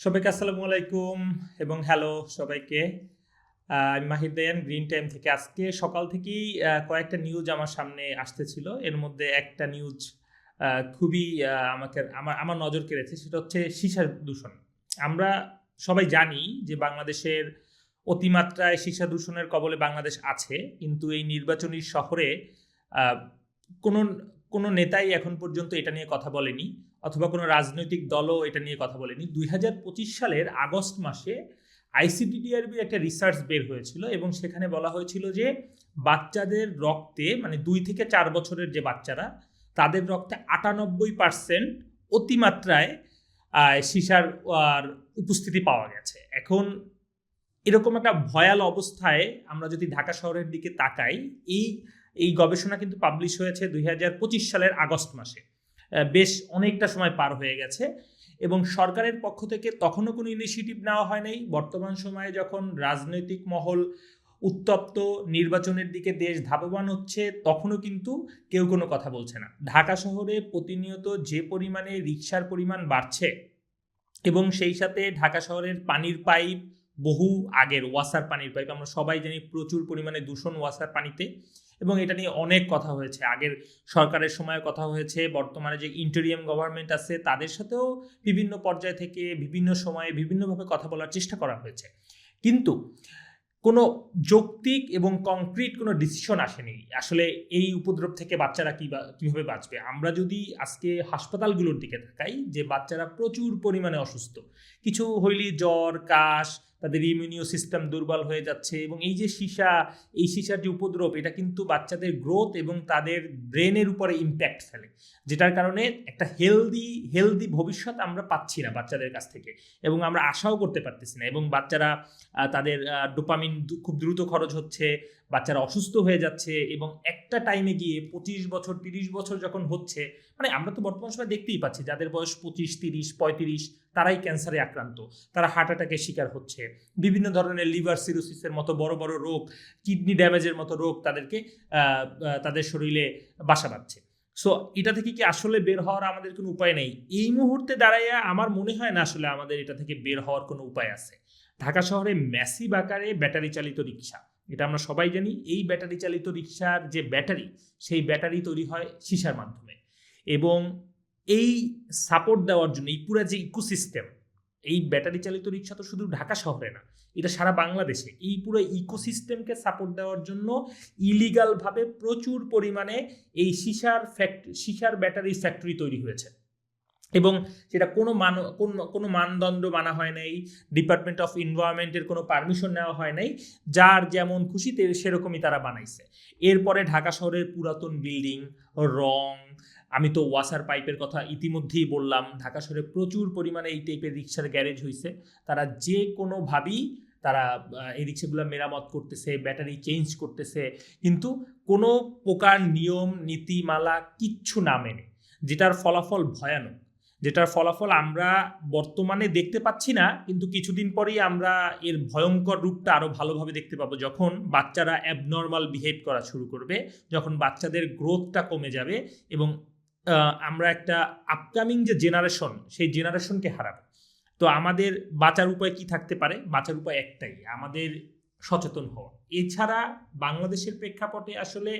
সবাইকে আসসালামু আলাইকুম এবং হ্যালো সবাইকে। আমি মাহির দেয়ান গ্রিন টাইম থেকে। আজকে সকাল থেকেই কয়েকটা নিউজ আমার সামনে আসতেছিল। এর মধ্যে একটা নিউজ খুবই আমাকে আমার আমার নজর কেড়েছে। সেটা হচ্ছে সীসা দূষণ। আমরা সবাই জানি যে বাংলাদেশের অতিমাত্রায় সীসা দূষণের কবলে বাংলাদেশ আছে। কিন্তু এই নির্বাচনী শহরে আ কোনো কোনো নেতাই এখন পর্যন্ত এটা নিয়ে কথা বলেনি। অথবা কোনো রাজনৈতিক দলও এটা নিয়ে কথা বলেনি। ২০২৫ সালের আগস্ট মাসে আইসিডিডিআরবির একটা রিসার্চ বের হয়েছিল এবং সেখানে বলা হয়েছিল যে বাচ্চাদের রক্তে মানে ২ থেকে ৪ বছরের যে বাচ্চারা তাদের রক্তে ৯৮% অতিমাত্রায় সীসার উপস্থিতি পাওয়া গেছে। এখন এরকম একটা ভয়াল অবস্থায় আমরা যদি ঢাকা শহরের দিকে তাকাই, এই এই গবেষণা কিন্তু পাবলিশ হয়েছে ২০২৫ সালের আগস্ট মাসে। বেশ অনেকটা সময় পার হয়ে গেছে এবং সরকারের পক্ষ থেকে তখনও কোনো ইনিশিয়েটিভ নেওয়া হয় নাই। বর্তমান সময়ে যখন রাজনৈতিক মহল উত্তপ্ত, নির্বাচনের দিকে দেশ ধাবমান হচ্ছে, তখনও কিন্তু কেউ কোনো কথা বলছে না। ঢাকা শহরে প্রতিনিয়ত যে পরিমাণে রিকশার পরিমাণ বাড়ছে এবং সেই সাথে ঢাকা শহরের পানির পাইপ বহু আগের ওয়াসার পানির পাইপ, আমরা সবাই জানি প্রচুর পরিমাণে দূষণ ওয়াসার পানিতে এবং এটা নিয়ে অনেক কথা হয়েছে। আগের সরকারের সময় কথা হয়েছে, বর্তমানে যে ইন্টেরিয়াম গভর্নমেন্ট আছে তাদের সাথেও বিভিন্ন পর্যায় থেকে বিভিন্ন সময়ে বিভিন্নভাবে কথা বলার চেষ্টা করা হয়েছে, কিন্তু কোনো যৌক্তিক এবং কংক্রিট কোনো ডিসিশন আসেনি। আসলে এই উপদ্রব থেকে বাচ্চারা কীভাবে বাঁচবে। আমরা যদি আজকে হাসপাতালগুলোর দিকে তাকাই, যে বাচ্চারা প্রচুর পরিমাণে অসুস্থ, কিছু হইলেই জ্বর, কাশ, তাদের ইমিউনিও সিস্টেম দুর্বল হয়ে যাচ্ছে এবং এই যে এই সীসার যে উপদ্রব, এটা কিন্তু বাচ্চাদের গ্রোথ এবং তাদের ব্রেনের উপরে ইম্প্যাক্ট ফেলে, যেটার কারণে একটা হেলদি ভবিষ্যৎ আমরা পাচ্ছি না বাচ্চাদের কাছ থেকে এবং আমরা আশাও করতে পারতেছি না। এবং বাচ্চারা তাদের ডোপামিন খুব দ্রুত খরচ হচ্ছে, বাচ্চারা অসুস্থ হয়ে যাচ্ছে এবং একটা টাইমে গিয়ে ২৫ বছর ৩০ বছর যখন হচ্ছে, মানে আমরা তো বর্তমান সময় দেখতেই পাচ্ছি যাদের বয়স ২৫, ৩০, ৩৫ তারাই ক্যান্সারে আক্রান্ত, তারা হার্ট অ্যাটাকের শিকার হচ্ছে, বিভিন্ন ধরনের লিভার সিরোসিসের মতো বড় বড় রোগ, কিডনি ড্যামেজের মতো রোগ তাদেরকে তাদের শরীরে বাসা বাঁধছে। সো এটা থেকে কি আসলে বের হওয়ার আমাদের কোনো উপায় নেই? এই মুহূর্তে দাঁড়াইয়া আমার মনে হয় না আসলে আমাদের এটা থেকে বের হওয়ার কোনো উপায় আছে। ঢাকা শহরে ম্যাসিভ আকারে ব্যাটারি চালিত রিক্সা, এটা আমরা সবাই জানি। এই ব্যাটারি চালিত রিক্সার যে ব্যাটারি, সেই ব্যাটারি তৈরি হয় সীসার মাধ্যমে এবং এই সাপোর্ট দেওয়ার জন্য এই পুরো যে ইকোসিস্টেম, এই ব্যাটারি চালিত রিক্সা তো শুধু ঢাকা শহরে না, এটা সারা বাংলাদেশে। এই পুরো ইকোসিস্টেমকে সাপোর্ট দেওয়ার জন্য ইলিগালভাবে প্রচুর পরিমাণে এই সীসার ব্যাটারি ফ্যাক্টরি তৈরি হয়েছে এবং সেটা কোনো মানদণ্ড মানা হয় নাই, ডিপার্টমেন্ট অফ এনভায়রনমেন্টের কোনো পারমিশন নেওয়া হয় নাই, যার যেমন খুশি সেরকমই তারা বানাইছে। এরপরে ঢাকা শহরের পুরাতন বিল্ডিং, রং, আমি তো ওয়াসার পাইপের কথা ইতিমধ্যেই বললাম, ঢাকা শহরে প্রচুর পরিমাণে এই টাইপের রিক্সার গ্যারেজ হয়েছে। তারা যে কোনোভাবেই তারা এই রিক্সাগুলো মেরামত করতেছে, ব্যাটারি চেঞ্জ করতেছে, কিন্তু কোনো প্রকার নিয়ম নীতিমালা কিচ্ছু না মেনে, যেটার ফলাফল ভয়ানক, যেটার ফলাফল আমরা বর্তমানে দেখতে পাচ্ছি না, কিন্তু কিছুদিন পরেই আমরা এর ভয়ঙ্কর রূপটা আরও ভালোভাবে দেখতে পাবো, যখন বাচ্চারা অ্যাবনর্মাল বিহেভ করা শুরু করবে, যখন বাচ্চাদের গ্রোথটা কমে যাবে এবং আমরা একটা আপকামিং যে জেনারেশন, সেই জেনারেশনকে হারাবো। তো আমাদের বাঁচার উপায় কি থাকতে পারে? বাঁচার উপায় একটাই, আমাদের সচেতন হওয়া। এছাড়া বাংলাদেশের প্রেক্ষাপটে আসলে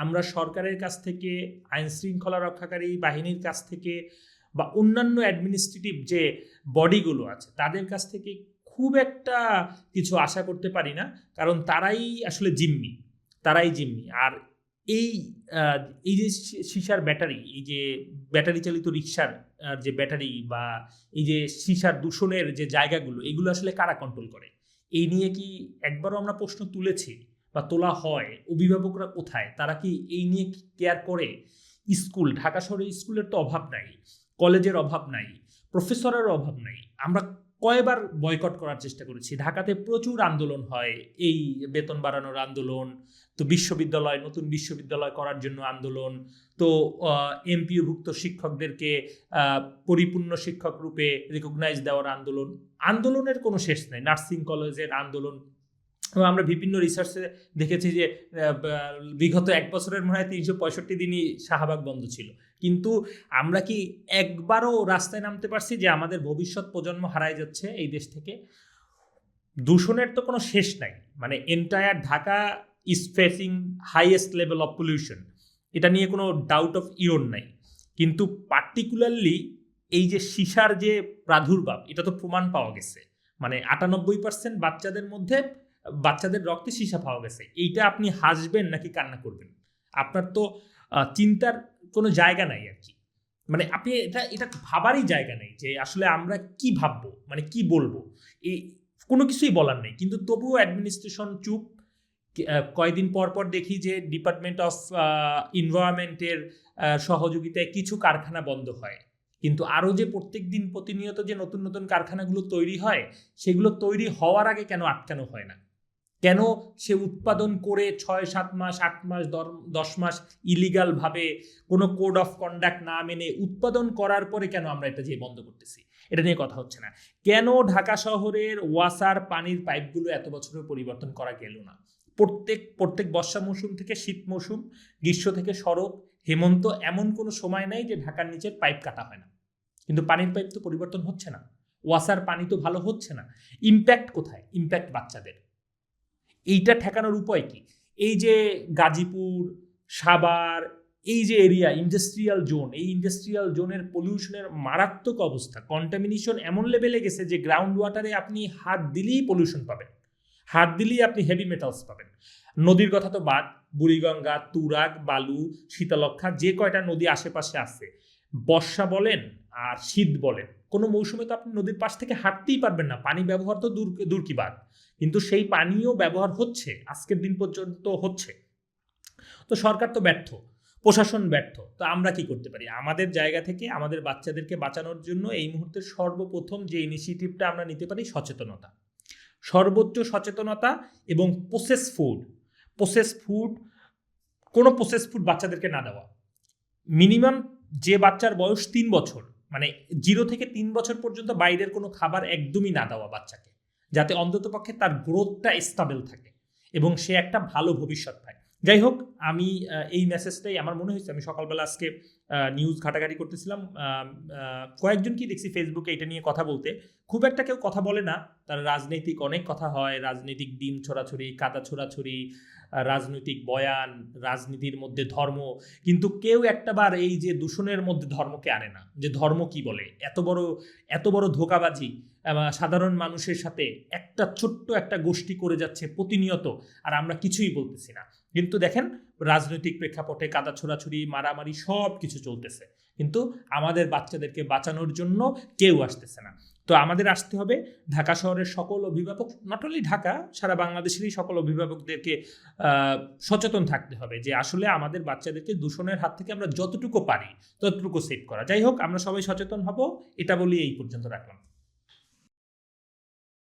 আমরা সরকারের কাছ থেকে, আইন শৃঙ্খলা রক্ষাকারী বাহিনীর কাছ থেকে বা অন্যান্য অ্যাডমিনিস্ট্রেটিভ যে বডিগুলো আছে তাদের কাছ থেকে খুব একটা কিছু আশা করতে পারি না, কারণ তারাই আসলে জিম্মি। আর এই এই যে সীসার ব্যাটারি, এই যে ব্যাটারি চালিত রিক্সার যে ব্যাটারি বা এই যে সীসার দূষণের যে জায়গাগুলো, এগুলো আসলে কারা কন্ট্রোল করে? এই নিয়ে কি একবারও আমরা প্রশ্ন তুলেছি বা তোলা হয়? অভিভাবকরা কোথায়? তারা কি এই নিয়ে কেয়ার করে? স্কুল, ঢাকা শহরে স্কুলের তো অভাব নাই, কলেজের অভাব নাই, প্রফেসরের অভাব নাই। আমরা কয়বার বয়কট করার চেষ্টা করেছি। ঢাকাতে প্রচুর আন্দোলন হয়, এই বেতন বাড়ানোর আন্দোলন, তো নতুন বিশ্ববিদ্যালয় করার জন্য আন্দোলন, তো এমপিওভুক্ত শিক্ষকদেরকে পরিপূর্ণ শিক্ষক রূপে রিকগনাইজ দেওয়ার আন্দোলনের কোনো শেষ নেই। নার্সিং কলেজের আন্দোলন, আমরা বিভিন্ন রিসার্চে দেখেছি যে বিগত 1 বছরের মনে হয় 365 দিনই শাহবাগ বন্ধ ছিল। কিন্তু আমরা কি একবারও রাস্তায় নামতে পারছি যে আমাদের ভবিষ্যৎ প্রজন্ম হারায় যাচ্ছে এই দেশ থেকে? দূষণের তো কোনো শেষ নাই, মানে entire Dhaka is facing highest level of pollution, এটা নিয়ে কোনো ডাউট অফ ইয়ন নাই। কিন্তু পার্টিকুলারলি এই যে সীসার যে প্রাদুর্ভাব, এটা তো প্রমাণ পাওয়া গেছে, মানে 98% বাচ্চাদের রক্তে সীসা পাওয়া গেছে। এইটা আপনি হাসবেন নাকি কান্না করবেন? আপনার তো চিন্তার কোনো জায়গা নাই আর কি, মানে আপনি এটা ভাবারই জায়গা নেই যে আসলে আমরা কি ভাববো, মানে কি বলবো, এই কোনো কিছুই বলার নেই। কিন্তু তবুও অ্যাডমিনিস্ট্রেশন চুপ। কয়েকদিন পর পর দেখি যে ডিপার্টমেন্ট অফ এনভায়রনমেন্টের সহযোগিতায় কিছু কারখানা বন্ধ হয়, কিন্তু আরও যে প্রত্যেক দিন প্রতিনিয়ত যে নতুন নতুন কারখানাগুলো তৈরি হয়, সেগুলো তৈরি হওয়ার আগে কেন আটকানো হয় না? কেন সে উৎপাদন করে 6-7 মাস 8 মাস 10 মাস ইলিগালভাবে কোনো কোড অফ কন্ডাক্ট না মেনে উৎপাদন করার পরে কেন আমরা এটা যে বন্ধ করতেছি? এটা নিয়ে কথা হচ্ছে না। কেন ঢাকা শহরের ওয়াসার পানির পাইপগুলো এত বছরের পরিবর্তন করা গেল না? প্রত্যেক বর্ষা মৌসুম থেকে শীত মৌসুম, গ্রীষ্ম থেকে শরৎ, হেমন্ত, এমন কোনো সময় নাই যে ঢাকার নিচের পাইপ কাটা হয় না। কিন্তু পানির পাইপ তো পরিবর্তন হচ্ছে না, ওয়াসার পানি তো ভালো হচ্ছে না। ইম্প্যাক্ট কোথায়? ইম্প্যাক্ট বাচ্চাদের। এইটা ঠেকানোর উপায় কি? এই যে গাজীপুর, সাভার, এই যে এরিয়া ইন্ডাস্ট্রিয়াল জোন, এই ইন্ডাস্ট্রিয়াল জোনের পলিউশনের মারাত্মক অবস্থা, কন্টামিনেশন এমন লেভেলে গেছে যে গ্রাউন্ড ওয়াটারে আপনি হাত দিলেই পলিউশন পাবেন, হাত দিলেই আপনি হেভি মেটালস পাবেন। নদীর কথা তো বাদ, বুড়িগঙ্গা, তুরাগ, বালু, শীতলক্ষা, যে কয়টা নদী আশেপাশে আছে, বর্ষা বলেন আর শীত বলেন, কোনো মৌসুমে তো আপনি নদীর পাশ থেকে হাঁটতেই পারবেন না, পানি ব্যবহার তো দূর কি বাদ। কিন্তু সেই পানীয় ব্যবহার হচ্ছে, আজকের দিন পর্যন্ত হচ্ছে। তো সরকার তো ব্যর্থ, প্রশাসন ব্যর্থ। তো আমরা কি করতে পারি? আমাদের জায়গা থেকে আমাদের বাচ্চাদেরকে বাঁচানোর জন্য এই মুহূর্তে সর্বপ্রথম যে ইনিশিয়েটিভটা আমরা নিতে পারি, সচেতনতা, সর্বোচ্চ সচেতনতা। এবং প্রসেস ফুড কোনো প্রসেস ফুড বাচ্চাদেরকে না দেওয়া। মিনিমাম যে বাচ্চার বয়স 3 বছর, মানে 0 থেকে 3 বছর পর্যন্ত বাইরের কোনো খাবার একদমই না দেওয়া বাচ্চাকে, যাতে অন্ততপক্ষে তার গ্রোথটা স্টেবল থাকে এবং সে একটা ভালো ভবিষ্যৎ পায়। যাই হোক, আমি এই মেসেজটাই আমার মনে হয়েছে, আমি সকালবেলা আজকে নিউজ ঘাটাঘাটি করতেছিলাম, কয়েকজনকেই দেখছি ফেসবুকে এটা নিয়ে কথা বলতে। খুব একটা কেউ কথা বলে না, তার রাজনৈতিক অনেক কথা হয়, রাজনৈতিক ডিম ছোড়াছুড়ি, কাদা ছোড়াছুড়ি, রাজনৈতিক বয়ান, রাজনীতির মধ্যে ধর্ম, কিন্তু কেউ একটাবার এই যে দূষণের মধ্যে ধর্মকে আনে না, যে ধর্ম কি বলে। এত বড় ধোঁকাবাজি সাধারণ মানুষের সাথে একটা ছোট্ট একটা গোষ্ঠী করে যাচ্ছে প্রতিনিয়ত, আর আমরা কিছুই বলতেছি না। কিন্তু দেখেন, রাজনৈতিক প্রেক্ষাপটে কাদা ছোড়াছুড়ি, মারামারি সব কিছু চলতেছে, কিন্তু আমাদের বাচ্চাদেরকে বাঁচানোর জন্য কেউ আসতেছে না। তো আমাদের আসতে হবে, ঢাকা শহরের সকল অভিভাবক, নট অনলি ঢাকা, সারা বাংলাদেশেরই সকল অভিভাবকদেরকে সচেতন থাকতে হবে যে আসলে আমাদের বাচ্চাদেরকে দূষণের হাত থেকে আমরা যতটুকু পারি ততটুকু সেভ করা। যাই হোক, আমরা সবাই সচেতন হব, এটা বলি এই পর্যন্ত রাখলাম।